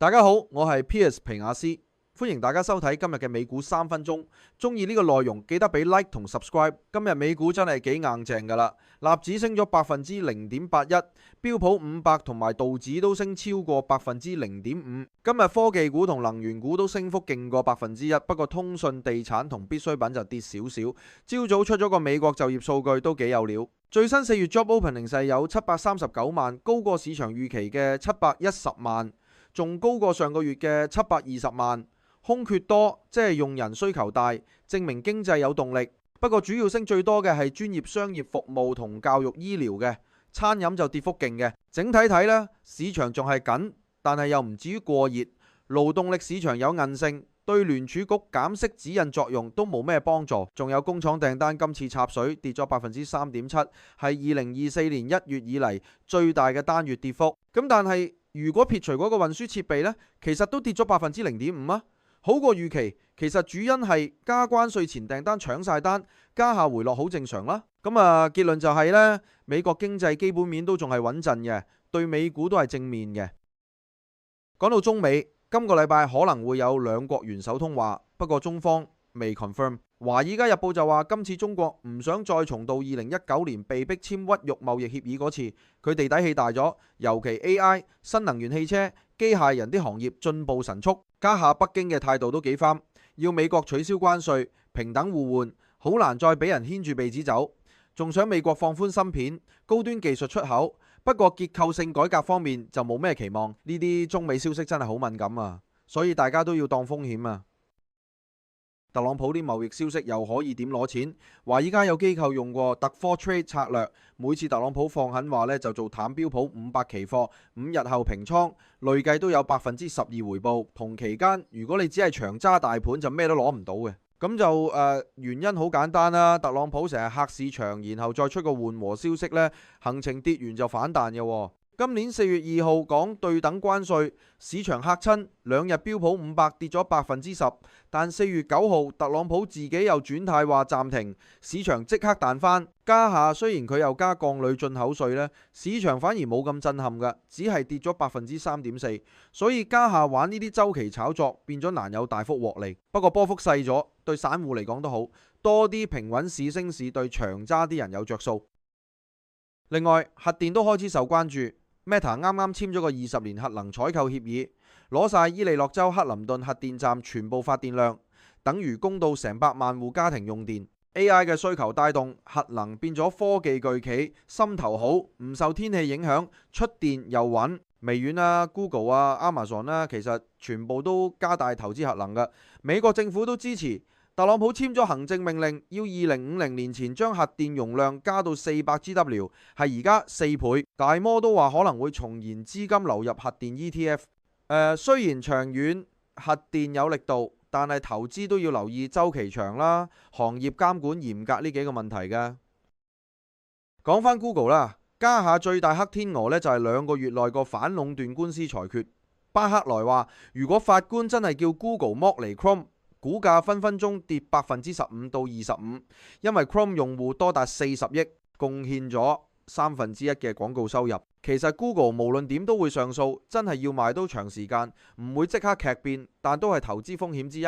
大家好，我係 Piers 皮亞斯，歡迎大家收睇今日嘅美股3分鐘。中意呢個內容記得俾 like 同 subscribe。今日美股真係幾硬淨噶啦，納指升咗0.81%，標普500同埋道指都升超過0.5%。今日科技股同能源股都升幅勁過1%，不過通訊、地產同必需品就跌少少。朝早出咗個美國就業數據都幾有料，最新4月 job opening 係有739萬，高過市場預期嘅710萬。仲高過上個月嘅720萬，空缺多，即係用人需求大，證明經濟有動力。不過主要升最多嘅係專業商業服務同教育醫療嘅，餐飲就跌幅勁嘅。整體睇呢，市場仲係緊，但係又唔至於過熱。勞動力市場有韌性，對聯儲局減息指引作用都冇咩幫助。仲有工廠訂單今次插水跌咗3.7%，係2024年1月以嚟最大嘅單月跌幅。咁但係如果撇除嗰個運輸設備呢，其實都跌咗0.5%啊，好過預期。其實主因係加關稅前訂單搶晒單，家下回落好正常啦。結論就係呢，美國經濟基本面都仲係穩陣嘅，對美股都係正面嘅。講到中美，今個禮拜可能會有兩國元首通話，不過中方未 confirm。華爾街日報就話今次中國唔想再重蹈2019年被逼簽屈辱貿易協議嗰次，佢哋底氣大咗，尤其 AI、新能源汽車、機械人啲行業進步神速，家下北京嘅態度都幾啱，要美國取消關稅，平等互換，好難再俾人牽住鼻子走，仲想美國放寬芯片、高端技術出口，不過結構性改革方面就冇咩期望。呢啲中美消息真係好敏感啊，所以大家都要當風險啊。特朗普啲貿易消息又可以點攞錢？華爾街有機構用過特科 trade 策略，每次特朗普放狠話呢，就做淡標普500期貨，5日後平倉，累計都有12%回報。同期間如果你只係長揸大盤，就咩都攞唔到嘅。咁就原因好簡單啦，特朗普成日嚇市場，然後再出個緩和消息呢，行情跌完就反彈嘅。今年4月2號講對等關稅，市場嚇親，2日標普500跌咗10%，但4月9號特朗普自己又轉態話暫停，市場即刻彈翻。家下雖然佢又加鋼鋁進口稅呢，市場反而冇咁震撼㗎，只係跌咗3.4%。所以家下玩呢啲週期炒作變咗難有大幅獲利，不過波幅細咗，對散戶嚟講都好，多啲平穩市升市對長揸啲人有着數。另外核電都開始受關注。Meta 啱啱簽咗個20年核能採購協議，攞晒伊利諾州克林頓核電站全部發電量，等於供到成百萬戶家庭用電。AI 嘅需求帶動核能變咗科技巨企心頭好，唔受天氣影響，出電又穩。微軟啊、Google 啊、Amazon 啦，其實全部都加大投資核能㗎。美國政府都支持。特朗普簽咗行政命令，要2050年前將核電容量加到400GW， 係而家4倍。大摩都話可能會重燃資金流入核電 ETF。雖然長遠核電有力度，但係投資都要留意週期長啦，行業監管嚴格呢幾個問題㗎。講返 Google 啦，家下最大黑天鵝呢就係2個月內個反壟斷官司裁決。巴克萊話，如果法官真係叫 Google 剝離 Chrome，股價分分鐘跌15%到25%，因為 Chrome 用戶多達40億，貢獻咗1/3嘅廣告收入。其實 Google 無論點都會上訴，真係要賣都長時間，唔會即刻劇變，但都係投資風險之一。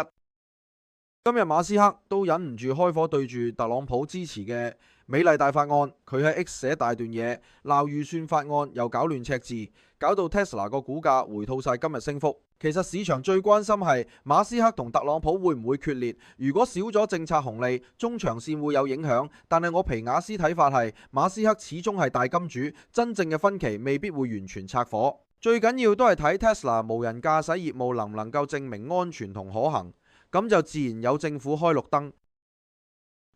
今日馬斯克都忍唔住開火對住特朗普支持嘅美麗大法案，佢喺 X 寫大段嘢鬧預算法案，又搞亂赤字，搞到 Tesla 個股價回吐晒今日升幅。其實市場最關心係馬斯克同特朗普會唔會決裂？如果少咗政策紅利，中長線會有影響。但係我皮亞斯睇法係，馬斯克始終係大金主，真正嘅分歧未必會完全拆夥。最緊要都係睇 Tesla 無人駕駛業務能唔能夠證明安全同可行，咁就自然有政府開綠燈。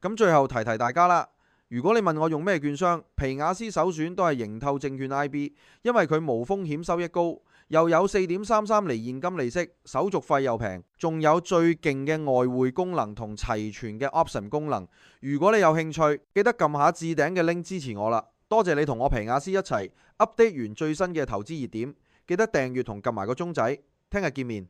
咁最後提大家啦，如果你問我用咩券商，皮亞斯首選都係盈透證券 IB， 因為佢無風險收益高，又有4.33厘現金利息，手續費又平，仲有最勁嘅外匯功能同齊全嘅 option 功能。如果你有興趣，記得撳下置頂嘅 link 支持我啦。多謝你同我皮亞斯一齊 update 完最新嘅投資熱點，記得訂閱同撳埋個鐘仔，聽日見面。